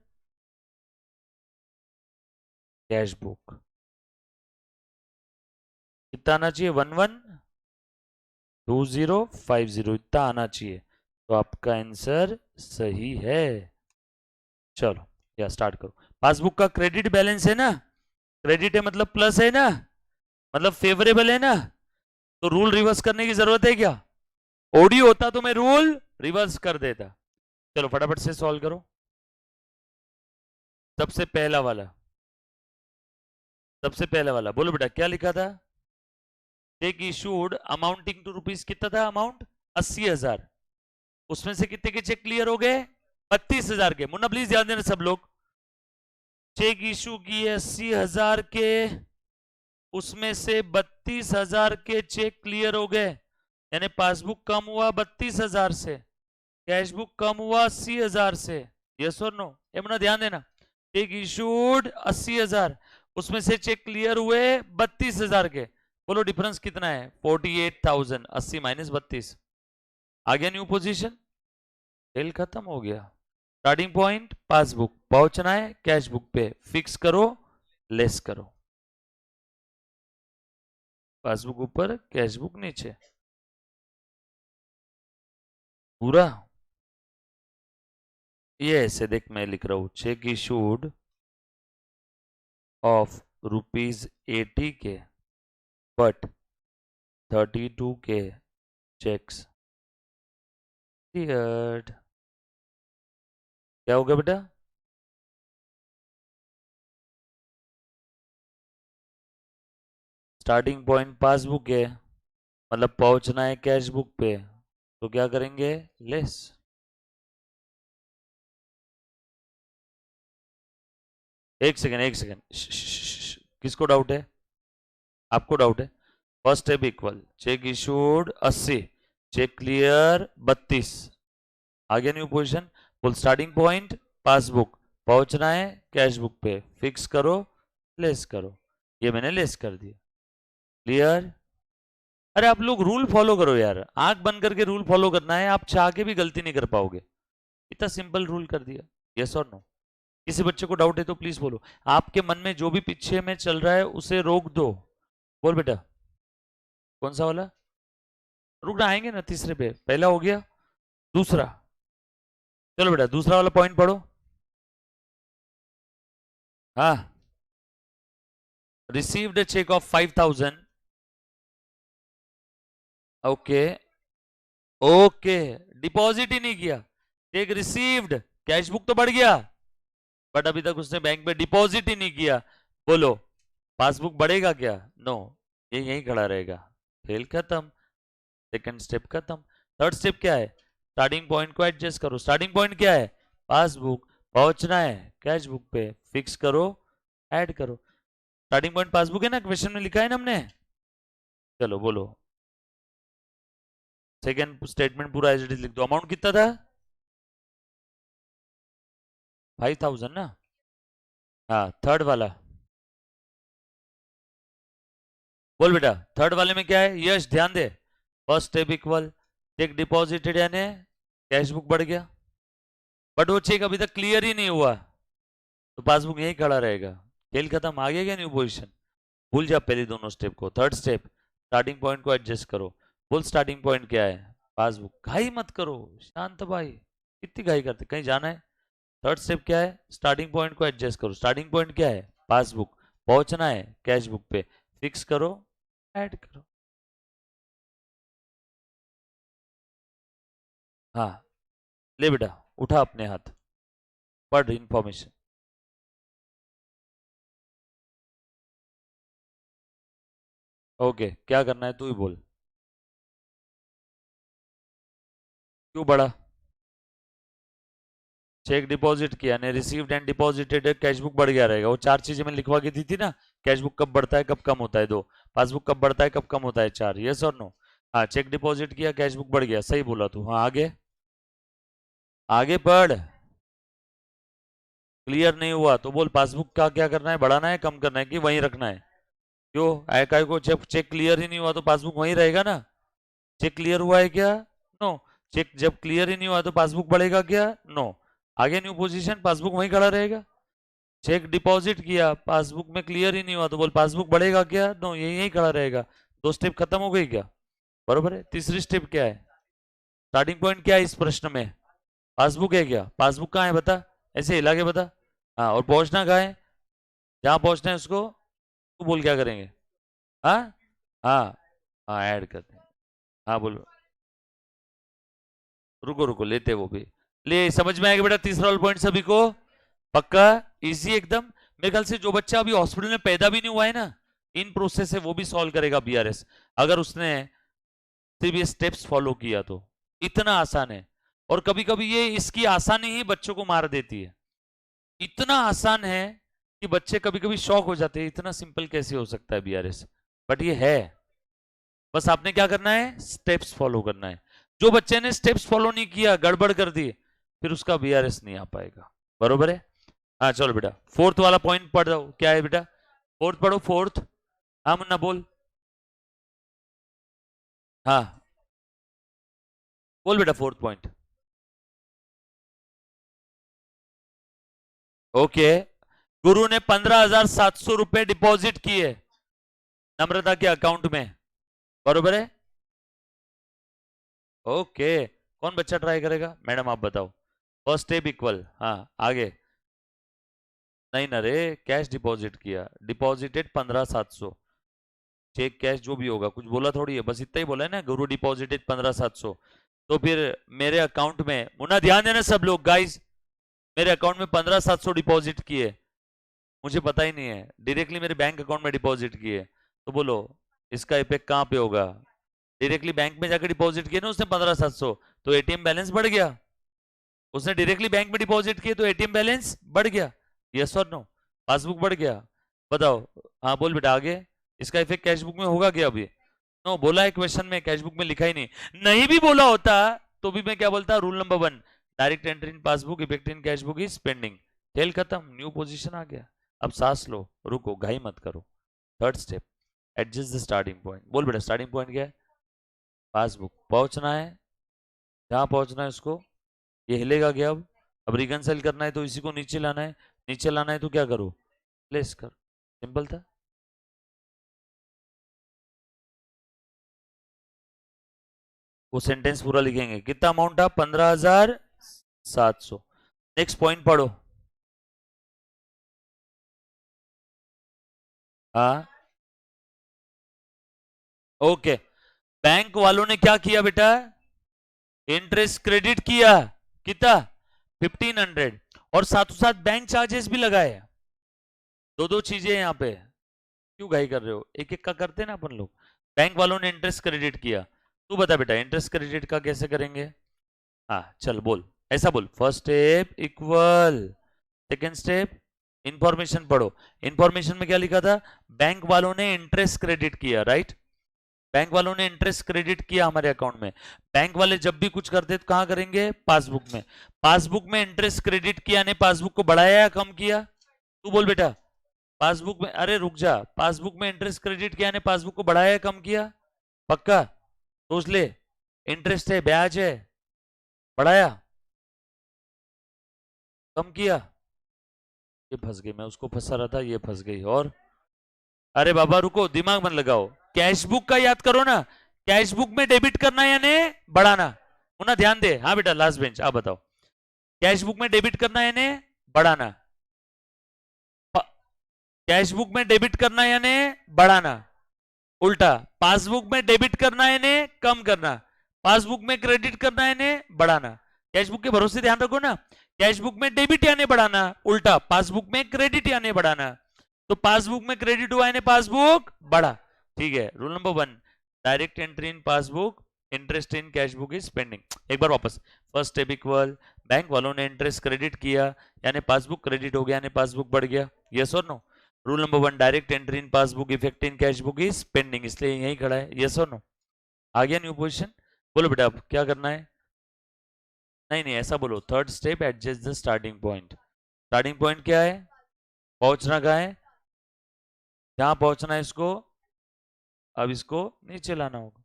cash book. कितना आना चाहिए? 112050 इतना आना चाहिए। तो आपका आंसर सही है। चलो या स्टार्ट करो। पासबुक का क्रेडिट बैलेंस है ना, क्रेडिट है मतलब प्लस है ना, मतलब फेवरेबल है ना, तो रूल रिवर्स करने की जरूरत है क्या? ओडी होता तो मैं रूल रिवर्स कर देता। चलो फटाफट से सॉल्व करो। सबसे पहला वाला, सबसे पहला वाला बोलो बेटा क्या लिखा था? Cheque issued amounting to rupees, कितना था अमाउंट? 80,000। उसमें से कितने के चेक क्लियर हो गए? 32,000 के। मुन्ना प्लीज ध्यान देना सब लोग। चेक इशू किए 80,000 के, उसमें से 32,000 के चेक क्लियर हो गए, यानी पासबुक कम हुआ 32,000 से, कैश बुक कम हुआ 80,000 से। यस और नो? ये मुन्ना ध्यान देना। चेक इशूड 80,000, उसमें से चेक क्लियर हुए 32,000 के। बोलो डिफरेंस कितना है? 48,000। 80 माइनस 32 आ गया न्यू पोजीशन। खेल खत्म हो गया। स्टार्टिंग पॉइंट पासबुक, पहुंचना है कैश बुक पे, फिक्स करो लेस करो। पासबुक ऊपर कैश बुक नीचे, पूरा ये ऐसे देख मैं लिख रहा हूं, चेक इशूड ऑफ ₹80 के बट 32 के चेक्स क्लियर्ड। क्या हो गया बेटा? स्टार्टिंग पॉइंट पासबुक है, मतलब पहुंचना है कैश बुक पे, तो क्या करेंगे? लेस। एक सेकेंड एक सेकेंड, किसको डाउट है? आपको डाउट है? First step equal, cheque issued 80, cheque clear 32, आ गया न्यू पोजीशन। बोल स्टार्टिंग पॉइंट पासबुक, पहुंचना है कैश बुक पे, फिक्स करो लेस करो। ये मैंने लेस कर दिया। क्लियर? अरे आप लोग रूल फॉलो करो यार, आंख बंद करके रूल फॉलो करना है, आप चाह के भी गलती नहीं कर पाओगे। इतना सिंपल रूल कर दिया। यस और नो? किसी बच्चे को डाउट है तो प्लीज बोलो। आपके मन में जो भी पीछे में चल रहा है उसे रोक दो। बोल बेटा। कौन सा वाला? रुक ना, आएंगे ना तीसरे पे, पहला हो गया, दूसरा। चलो बेटा दूसरा वाला पॉइंट पढ़ो। हाँ, received cheque of 5,000। Okay, okay, deposit ही नहीं किया, चेक रिसीव्ड, कैश बुक तो बढ़ गया, बट अभी तक उसने बैंक में डिपॉजिट ही नहीं किया। बोलो पासबुक बढ़ेगा क्या? नो, ये यहीं खड़ा रहेगा। खेल खत्म, सेकंड स्टेप खत्म। थर्ड स्टेप क्या है? स्टार्टिंग पॉइंट को एडजस्ट करो। स्टार्टिंग पॉइंट क्या है? पासबुक, पहुंचना है कैश बुक पे, फिक्स करो ऐड करो। स्टार्टिंग पॉइंट पासबुक है ना, क्वेश्चन में लिखा है ना हमने। चलो बोलो, सेकंड स्टेटमेंट पूरा एज इट इज लिख दो। अमाउंट कितना था? 5,000 ना। हाँ, थर्ड वाला बोल बेटा। थर्ड वाले में क्या है? यश ध्यान दे। First step equal, cheque deposited यानी कैश बुक बढ़ गया, बट वो चेक अभी तक क्लियर ही नहीं हुआ, तो पासबुक यहीं खड़ा रहेगा। खेल खत्म, आ गया क्या न्यू पोजीशन? भूल जा पहले दोनों स्टेप को। थर्ड स्टेप, स्टार्टिंग पॉइंट को एडजस्ट करो। बोल स्टार्टिंग पॉइंट क्या है? पासबुक। घाई मत करो शांत भाई, कितनी घाई करते, कहीं जाना है? थर्ड स्टेप क्या है? स्टार्टिंग पॉइंट को एडजस्ट करो। स्टार्टिंग पॉइंट क्या है? पासबुक, पहुंचना है कैश बुक पे, फिक्स करो ऐड करो। हाँ, ले बेटा, उठा अपने हाथ, पढ़ इंफॉर्मेशन। ओके, क्या करना है तू ही बोल। क्यों बढ़ा? चेक डिपॉजिट किया ने, received and deposited, cash book बढ़ गया रहेगा। वो चार चीजें मैंने लिखवा के दी थी ना, कैश बुक कब बढ़ता है कब कम होता है, दो। पासबुक कब बढ़ता है कब कम होता है, चार। यस और नो? हाँ, चेक डिपॉजिट किया कैश बुक बढ़ गया, सही बोला तू। हाँ आगे, आगे पढ़। क्लियर नहीं हुआ तो बोल पासबुक का क्या करना है? बढ़ाना है कम करना है कि वहीं रखना है? क्यों? काय को चेक, चेक क्लियर ही नहीं हुआ तो पासबुक वहीं रहेगा ना। चेक क्लियर हुआ है क्या? नो। चेक जब क्लियर ही नहीं हुआ तो पासबुक बढ़ेगा क्या? नो। आगे न्यू पोजीशन, पासबुक वहीं खड़ा रहेगा। चेक डिपॉजिट किया, पासबुक में क्लियर ही नहीं हुआ, तो बोल पासबुक बढ़ेगा क्या? नो, यही यही खड़ा रहेगा। 2 स्टेप खत्म हो गई क्या? बरोबर है। तीसरी स्टेप क्या है? स्टार्टिंग पॉइंट क्या है इस प्रश्न में? पासबुक है क्या? पासबुक कहाँ है बता, ऐसे हिला के बता। हाँ, और पहुंचना कहाँ है? जहां पहुंचना है उसको तू बोल, क्या करेंगे? हाँ हाँ हाँ, ऐड करते हैं। हाँ बोलो। रुको रुको, लेते हैं वो भी। ले, समझ में आएगा बेटा तीसरा वाला पॉइंट सभी को? पक्का? इजी एकदम। मेरे ख्याल से जो बच्चा अभी हॉस्पिटल में पैदा भी नहीं हुआ है ना, इन प्रोसेस है वो भी सॉल्व करेगा बीआरएस, अगर उसने सिर्फ ये स्टेप्स फॉलो किया तो। इतना आसान है। और कभी कभी ये इसकी आसानी ही बच्चों को मार देती है। इतना आसान है कि बच्चे कभी कभी शॉक हो जाते हैं, इतना सिंपल कैसे हो सकता है बीआरएस। बट ये है। बस आपने क्या करना है? स्टेप्स फॉलो करना है। जो बच्चे ने स्टेप्स फॉलो नहीं किया, गड़बड़ कर दी, फिर उसका बीआरएस नहीं आ पाएगा। बरोबर है? हाँ चलो बेटा, फोर्थ वाला पॉइंट पढ़ दो, क्या है बेटा? फोर्थ पढ़ो, फोर्थ। हाँ मुन्ना बोल। हाँ बोल बेटा, फोर्थ पॉइंट। ओके। गुरु ने 15,700 रुपए डिपॉजिट किए नम्रता के अकाउंट में। बरोबर है? ओके। कौन बच्चा ट्राई करेगा? मैडम आप बताओ। फर्स्ट स्टेप इक्वल, हाँ आगे। नहीं ना रे, कैश डिपॉजिट किया, डिपॉजिटेड 15,700। चेक कैश जो भी होगा, कुछ बोला थोड़ी है, बस इतना ही बोला है ना, गुरु डिपॉजिटेड 15,700। तो फिर मेरे अकाउंट में, मुन्ना ध्यान देना सब लोग गाइस, मेरे अकाउंट में 15,700 डिपॉजिट किए, मुझे पता ही नहीं है, डायरेक्टली मेरे बैंक अकाउंट में डिपॉजिट किए। तो बोलो इसका इफेक्ट कहाँ पे होगा? डायरेक्टली बैंक में जाकर डिपॉजिट किए ना उसने 15,700, तो एटीएम बैलेंस बढ़ गया। उसने डायरेक्टली बैंक में डिपॉजिट किए तो एटीएम बैलेंस बढ़ गया। यस और नो? पासबुक बढ़ गया। बताओ। हाँ बोल बेटा आगे। इसका इफेक्ट कैशबुक में होगा क्या अभी? नो, बोला है क्वेश्चन में, कैशबुक में लिखा ही नहीं। नहीं भी बोला होता तो भी मैं क्या बोलता? Rule number 1, direct entry in passbook, effect in cashbook is pending. खेल खत्म, न्यू पोजीशन आ गया। अब सांस लो, रुको, घाई मत करो। Third step, adjust the starting point. बोल बेटा स्टार्टिंग पॉइंट क्या है? पासबुक पहुंचना है, जहां पहुंचना है उसको। ये हिलेगा क्या अब? अब रिकंसाइल करना है तो इसी को नीचे लाना है, नीचे लाना है तो क्या करो? प्लेस कर। सिंपल था। वो सेंटेंस पूरा लिखेंगे, कितना अमाउंट था? 15,700। नेक्स्ट पॉइंट पढ़ो। हाँ ओके। बैंक वालों ने क्या किया बेटा? इंटरेस्ट क्रेडिट किया। कितना? 1,500। और साथों साथ बैंक चार्जेस भी लगाए। दो दो चीजें यहाँ पे। क्यों घाई कर रहे हो? एक एक का करते हैं ना अपन लोग। बैंक वालों ने इंटरेस्ट क्रेडिट किया। तू बता बेटा इंटरेस्ट क्रेडिट का कैसे करेंगे? हाँ चल बोल, ऐसा बोल, first step equal, second step information पढ़ो। इंफॉर्मेशन में क्या लिखा था? बैंक वालों ने इंटरेस्ट क्रेडिट किया, राइट? बैंक वालों ने इंटरेस्ट क्रेडिट किया हमारे अकाउंट में। बैंक वाले जब भी कुछ करते तो कहां करेंगे? पासबुक में। पासबुक में इंटरेस्ट क्रेडिट किया ने पासबुक को बढ़ाया या कम किया? तू बोल बेटा। पासबुक में, अरे रुक जा, पासबुक में इंटरेस्ट क्रेडिट किया ने पासबुक को बढ़ाया या कम किया? पक्का? सोच ले। इंटरेस्ट है, ब्याज है, बढ़ाया, कम किया? ये फंस गई, मैं उसको फंसा रहा था, ये फंस गई। और अरे बाबा रुको, दिमाग मत लगाओ। कैशबुक का याद करो ना। कैशबुक में डेबिट करना या नहीं बढ़ाना? मुन्ना ध्यान दे, हाँ बेटा लास्ट बेंच, आप बताओ। कैशबुक में डेबिट करना या नहीं बढ़ाना? कैशबुक में डेबिट करना या नहीं बढ़ाना? उल्टा। पासबुक में डेबिट करना है ने कम करना, पासबुक में क्रेडिट करना है ने बढ़ाना। कैशबुक के भरोसे ध्यान रखो ना। कैशबुक में डेबिट यानी बढ़ाना, उल्टा पासबुक में क्रेडिट यानी बढ़ाना। तो पासबुक में क्रेडिट हुआ यानी पासबुक बढ़ा। ठीक है, rule number 1, direct entry in passbook, interest in cashbook is pending. एक बार वापस। फर्स्ट स्टेप इक्वल, बैंक वालों ने इंटरेस्ट क्रेडिट किया यानी पासबुक क्रेडिट हो गया यानी पासबुक बढ़ गया। यस और no? Rule number 1, direct entry in passbook, effect in cashbook is pending, इसलिए यही खड़ा है। यस और नो? आ गया न्यू पोजीशन? बोलो बेटा अब क्या करना है? नहीं नहीं, ऐसा बोलो, third step adjust the starting point. Starting point क्या है? पहुंचना कहाँ है? जहां पहुंचना है इसको, अब इसको नीचे लाना होगा।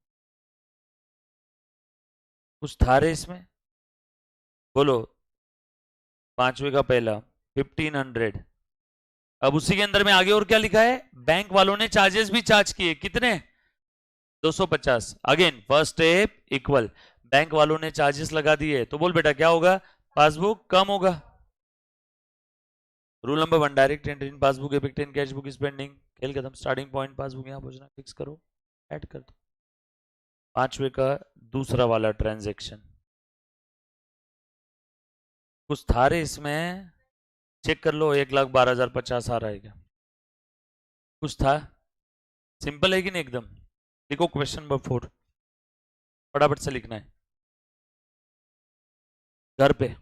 कुछ था रे इसमें? बोलो। पांचवे का पहला, 1,500। अब उसी के अंदर में आगे और क्या लिखा है, बैंक वालों ने चार्जेस भी चार्ज किए, कितने, 250। Again first step equal, bank वालों ने चार्जेस लगा दिए, तो बोल बेटा क्या होगा, पासबुक कम होगा। Rule number 1, direct entry in passbook effect in cash book spending, खेल खत्म। स्टार्टिंग पॉइंट पासबुक यहां पहुंचना, फिक्स करो, ऐड कर दो। पांचवे का दूसरा वाला ट्रांजैक्शन, कुछ था रे इसमें, चेक कर लो, 1,12,050 आ रहा है क्या, कुछ था, सिंपल है कि नहीं एकदम। देखो क्वेश्चन नंबर 4, फटाफट से लिखना है घर पे।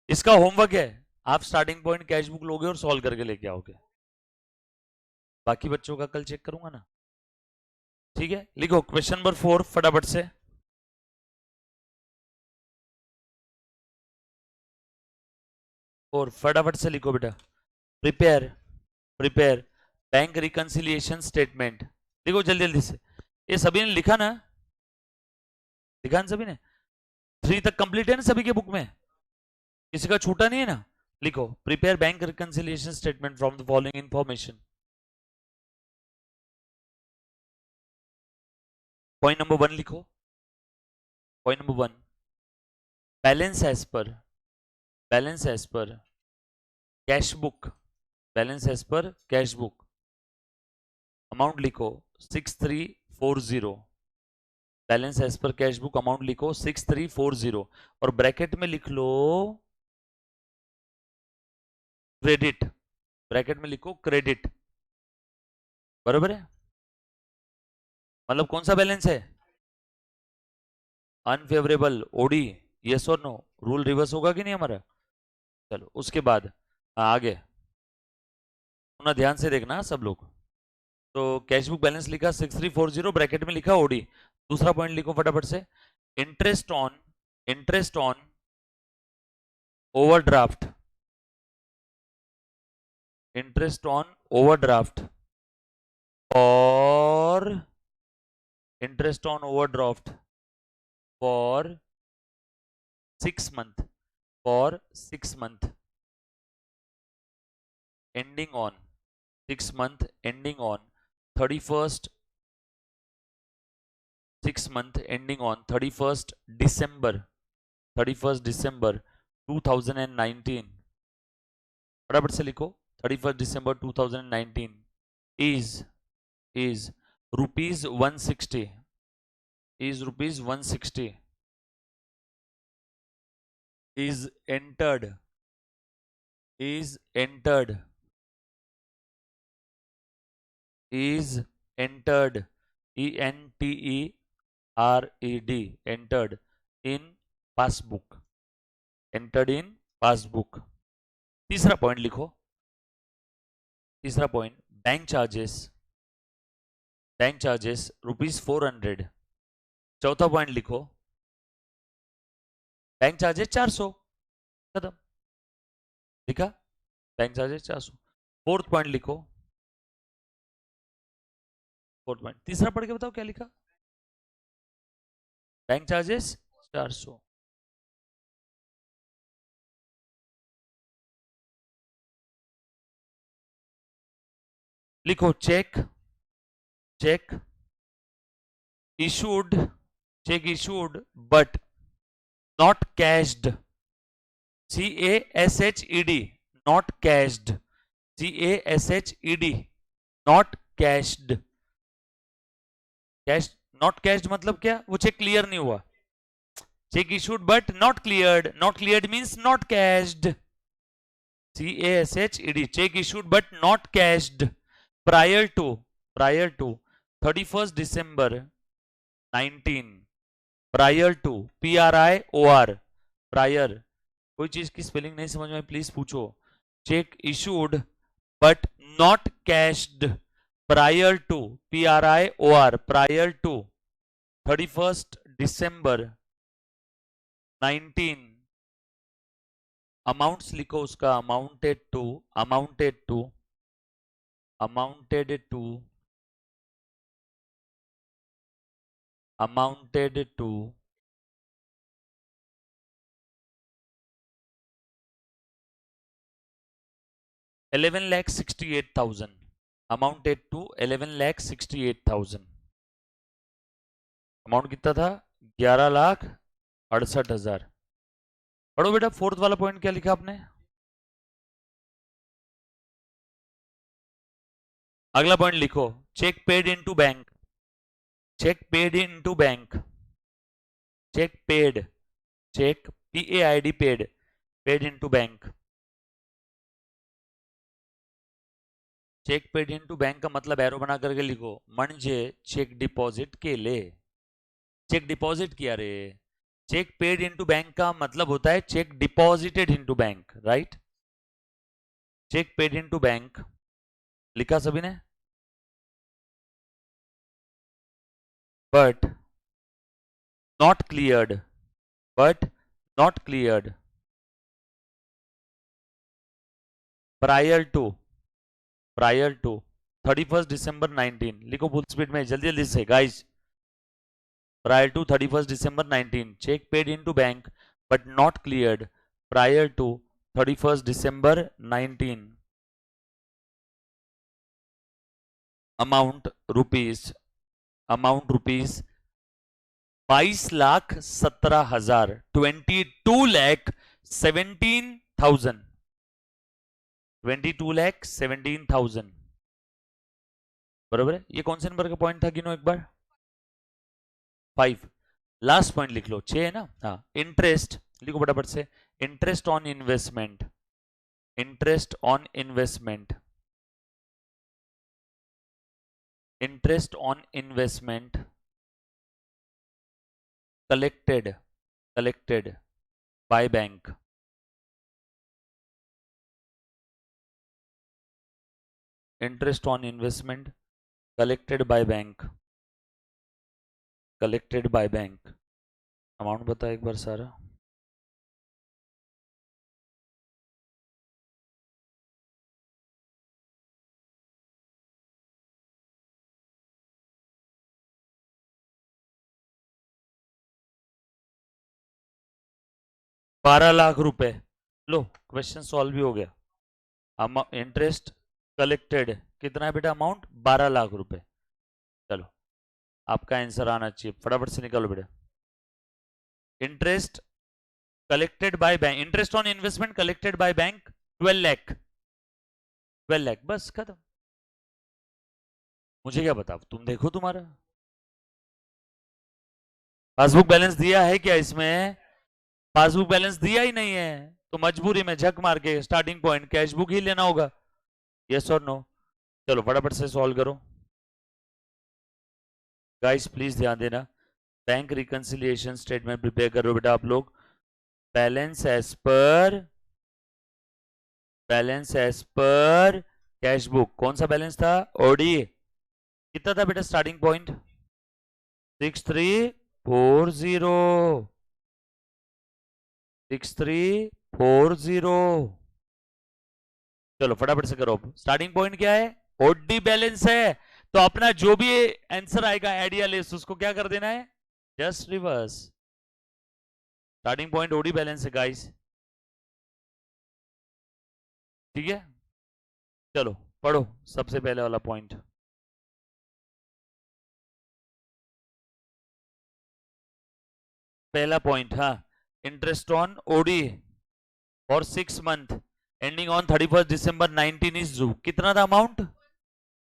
इसका होमवर्क है, आप स्टार्टिंग पॉइंट कैश बुक लोगे और सॉल्व करके लेके आओगे, बाकी बच्चों का कल चेक करूंगा ना, ठीक है। लिखो क्वेश्चन नंबर 4 फटाफट से। और फटाफट से लिखो बेटा, prepare prepare bank reconciliation statement. देखो जल्दी जल्दी से, ये सभी ने लिखा ना, लिखा ना सभी ने, 3 तक कंप्लीट है ना सभी के बुक में, किसी का छूटा नहीं है ना। लिखो prepare bank reconciliation statement from the following information. Point number 1 लिखो, point number 1, balance as per cash book, balance as per cash book, amount लिखो 6340, balance as per cash book amount लिखो 6340, और ब्रैकेट में लिख लो क्रेडिट, ब्रैकेट में लिखो credit, बरोबर है। मतलब कौन सा बैलेंस है, अनफेवरेबल ओडी, यस और नो, रूल रिवर्स होगा कि नहीं हमारा। चलो उसके बाद आगे पुनः ध्यान से देखना सब लोग। तो कैश बुक बैलेंस लिखा 6340, ब्रैकेट में लिखा ओडी। दूसरा पॉइंट लिखो फटाफट से, interest on overdraft, interest on overdraft और interest on overdraft for 6 month, for 6 month ending on 6 month ending on 31st 6 month ending on 31st December 2019, फटाफट से लिखो 31st December 2019 is rupees 160, is rupees 160, is entered, is entered, is entered, ENTERED, entered in passbook, entered in passbook। तीसरा point लिखो, तीसरा point bank charges ₹400। चौथा point लिखो bank charges 400, खत्म, लिखा, बैंक चार्जेस 400। फोर्थ पॉइंट लिखो, फोर्थ पॉइंट तीसरा पढ़ के बताओ क्या लिखा, बैंक चार्जेस 400। लिखो cheque, cheque issued, check issued but not cashed, CASHED, not cashed, CASHED, not cashed, cash not cached मतलब क्या, वो चेक क्लियर नहीं हुआ, check issued but not cleared, not cleared means not cached, CASHED, check issued but not cashed prior to 31st December 19, prior to PRIOR, prior, कोई चीज की spelling नहीं समझ में प्लीज पूछो, cheque issued but not cashed prior to PRIOR, prior to 31st December 19, amounts लिखो उसका, amounted to, amounted to, amounted to, amounted to 11,68,000 amounted to 11,68,000। Amount कितना था? 11,68,000। पढ़ो बेटा फोर्थ वाला पॉइंट क्या लिखा आपने? अगला पॉइंट लिखो, cheque paid into bank. Cheque paid into bank. Cheque paid, cheque PAID paid, paid into bank. Cheque paid into bank का मतलब एरो बना करके लिखो, म्हणजे चेक डिपॉजिट केले। चेक डिपॉजिट किया रे। चेक पेड इनटू बैंक का मतलब होता है cheque deposited into bank, right? Cheque paid into bank लिखा सभी ने? But not cleared, but not cleared prior to 31 December 19। लिखो फुल स्पीड में, जल्दी जल्दी से guys. prior to 31 December 19, check paid into bank but not cleared prior to 31 December 19, amount rupees 22,17,000, 22,17,000, 22,17,000 बराबर है। ये कौन से नंबर का पॉइंट था, गिनो एक बार। 5। लास्ट पॉइंट लिख लो, 6 है ना? हाँ, इंटरेस्ट लिखो फटाफट से। Interest on investment, interest on investment, interest on investment collected by bank, interest on investment collected by bank, collected by bank. Amount बता एक बार सारा। ₹12,00,000। लो क्वेश्चन सॉल्व भी हो गया। इंटरेस्ट कलेक्टेड कितना है बेटा? अमाउंट ₹12,00,000। चलो आपका आंसर आना चाहिए, फटाफट से निकालो बेटा। Interest collected by bank, interest on investment collected by bank 12 lakh, 12 lakh, बस खत्म। मुझे क्या बताओ, तुम देखो तुम्हारा पासबुक बैलेंस दिया है क्या इसमें? पासबुक बैलेंस दिया ही नहीं है तो मजबूरी में झक मार के स्टार्टिंग पॉइंट कैश बुक ही लेना होगा। यस और नो? चलो फटाफट से सॉल्व करो गाइस, प्लीज ध्यान देना। बैंक रिकंसिलिएशन स्टेटमेंट प्रिपेयर करो बेटा आप लोग। Balance as per cash book. कौन सा बैलेंस था? ओडी। कितना था बेटा स्टार्टिंग पॉइंट? 6340, 6340। चलो फटाफट से करो। स्टार्टिंग पॉइंट क्या है? ओडी बैलेंस है, तो अपना जो भी आंसर आएगा एड या लेस उसको क्या कर देना है? Just reverse. Starting point OD balance है गाइस, ठीक है? चलो पढ़ो सबसे पहले वाला पॉइंट। पहला पॉइंट, हाँ, interest on OD for 6 month ending on 31 December 19 is due. कितना था अमाउंट?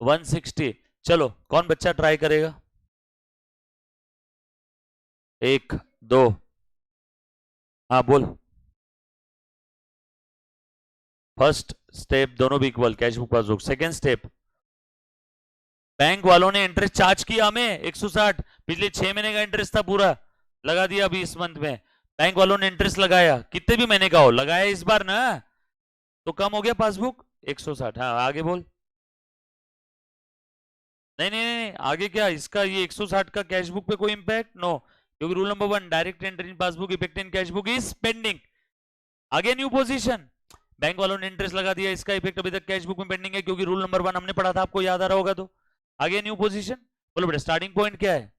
160। चलो कौन बच्चा ट्राई करेगा? 1 2, हाँ बोल। फर्स्ट स्टेप दोनों भी equal, cash book passbook. Second step, bank वालों ने इंटरेस्ट चार्ज किया हमें 160, पिछले 6 महीने का इंटरेस्ट था पूरा, लगा दिया अभी इस मंथ में। बैंक वालों ने इंटरेस्ट लगाया, कितने भी महीने का हो लगाया इस बार ना, तो कम हो गया पासबुक 160। हाँ आगे बोल। नहीं नहीं नहीं, आगे क्या इसका? ये 160 का कैश बुक पे कोई इंपैक्ट? नो, क्योंकि rule number 1 direct entry in passbook effect in cash book is pending. आगे न्यू पोजीशन, बैंक वालों ने इंटरेस्ट लगा दिया, इसका इफेक्ट अभी तक कैश बुक में पेंडिंग है क्योंकि रूल नंबर 1 हमने पढ़ा था, आपको याद आ रहा होगा। तो आगे न्यू पोजीशन। बोलो बेटा स्टार्टिंग पॉइंट क्या है?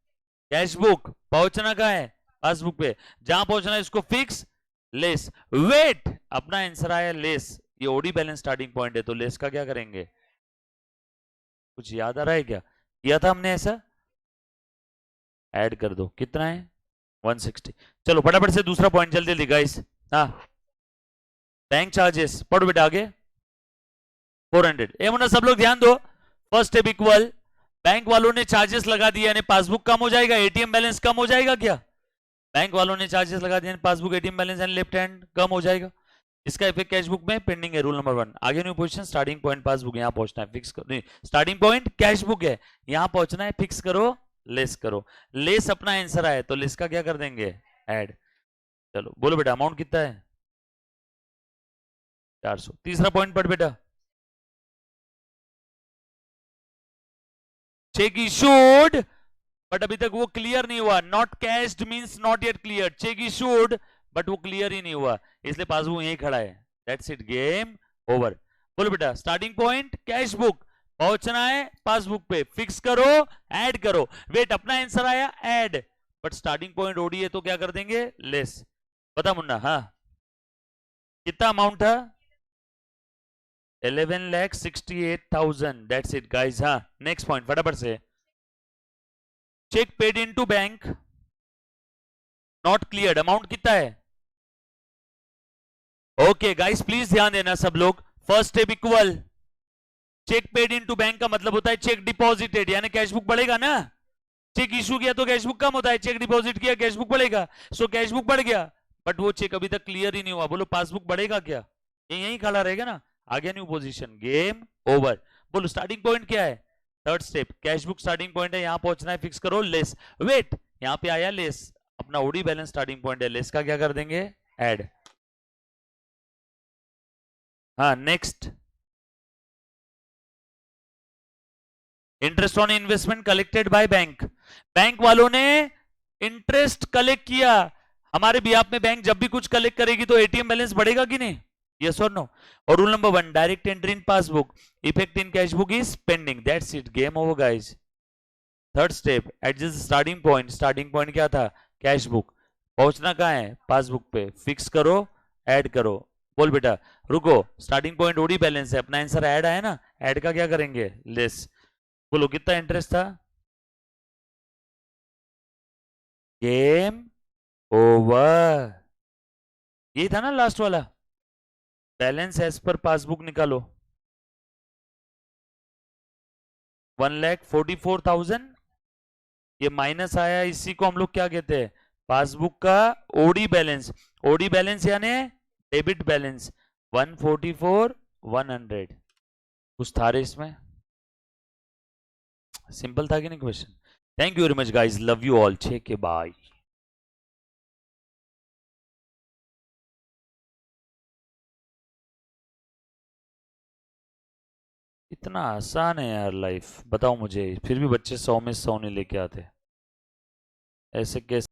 Cash book. पहुंचना कहां है? पासबुक पे। जहां पहुंचना है इसको फिक्स लेस। वेट, अपना आंसर आया लेस, ये ओडी बैलेंस स्टार्टिंग पॉइंट है, तो लेस का क्या करेंगे? कुछ याद आ रहा है क्या? किया था हमने ऐसा? ऐड कर दो, कितना है? 160। चलो फटाफट से दूसरा पॉइंट जल्दी जल्दी गाइस। हाँ, बैंक चार्जेस पढ़ो बेटा आगे। 400। ए मुन्ना सब लोग ध्यान दो। फर्स्ट स्टेप इक्वल, बैंक वालों ने चार्जेस लगा दिया, यानी पासबुक कम हो जाएगा, एटीएम बैलेंस कम हो जाएगा क्या? बैंक वालों ने चार्जेस लगा दिया, passbook ATM balance and left hand कम हो जाएगा। इसका इफेक्ट कैश बुक में पेंडिंग है। रूल नंबर 1, आगे new position, starting point passbook, यहां पहुंचना है, फिक्स करो। नहीं, स्टार्टिंग पॉइंट कैश बुक है, यहां पहुंचना है, फिक्स करो, लेस करो। लेस अपना आंसर आए तो लेस का क्या कर देंगे? ऐड। चलो बोलो बेटा, अमाउंट कितना है? 400। तीसरा पॉइंट पढ़ बेटा। चेक इशूड, बट अभी तक वो क्लियर नहीं हुआ। Not cached means not yet clear. Check issued but वो क्लियर ही नहीं हुआ, इसलिए पासबुक यहीं खड़ा है। That's it, game over. बोलो बेटा, स्टार्टिंग पॉइंट कैश बुक, पहुंचना है पासबुक पे, फिक्स करो, ऐड करो। वेट, अपना आंसर आया add, but starting point OD है तो क्या कर देंगे? लेस। बता मुन्ना। हाँ, कितना अमाउंट था? 11,68,000। That's it guys. हाँ, नेक्स्ट पॉइंट फटाफट से। Cheque paid into bank not cleared, amount कितना है? ओके गाइस प्लीज ध्यान देना सब लोग। First step equal, cheque paid into bank का मतलब होता है चेक डिपॉजिटेड, यानी कैश बुक बढ़ेगा ना। चेक इशू किया तो कैश बुक कम होता है, चेक डिपॉजिट किया कैश बुक बढ़ेगा। सो कैश बुक बढ़ गया, बट वो चेक अभी तक क्लियर ही नहीं हुआ। बोलो पासबुक बढ़ेगा क्या? ये यहीं खड़ा रहेगा ना। आगे न्यू पोजीशन, गेम ओवर। बोलो स्टार्टिंग पॉइंट क्या है? Third step, cash book starting point है, यहां पहुंचना है, फिक्स करो, लेस। वेट, यहां पे आया लेस, अपना ओडी बैलेंस स्टार्टिंग पॉइंट है, लेस का क्या कर देंगे? ऐड। हाँ next, interest on investment collected by bank. Bank वालों ने इंटरेस्ट कलेक्ट किया हमारे बिहाफ में। बैंक जब भी कुछ कलेक्ट करेगी तो एटीएम बैलेंस बढ़ेगा कि नहीं? यस और नो? और rule number 1, direct entry in passbook, effect in cash book is pending. That's it, game over guys. Third step, adjust starting point. Starting point क्या था? Cash book. पहुंचना कहां है? पासबुक पे, फिक्स करो, ऐड करो। बोल बेटा, रुको, स्टार्टिंग पॉइंट ओडी बैलेंस है, अपना आंसर ऐड आया ना, ऐड का क्या करेंगे? लेस। बोलो कितना इंटरेस्ट था? Game over. ये था ना लास्ट वाला, बैलेंस एज पर पासबुक निकालो। 1,44,000, ये माइनस आया, इसी को हम लोग क्या कहते हैं? पासबुक का ओडी बैलेंस। ओडी बैलेंस यानी डेबिट बैलेंस। 144,100। कुछ था रे इसमें? सिंपल था कि नहीं question? Thank you very much guys, love you all, के बाय। इतना आसान है यार लाइफ, बताओ मुझे, फिर भी बच्चे 100 में 100 नहीं लेके आते, ऐसे कैसे?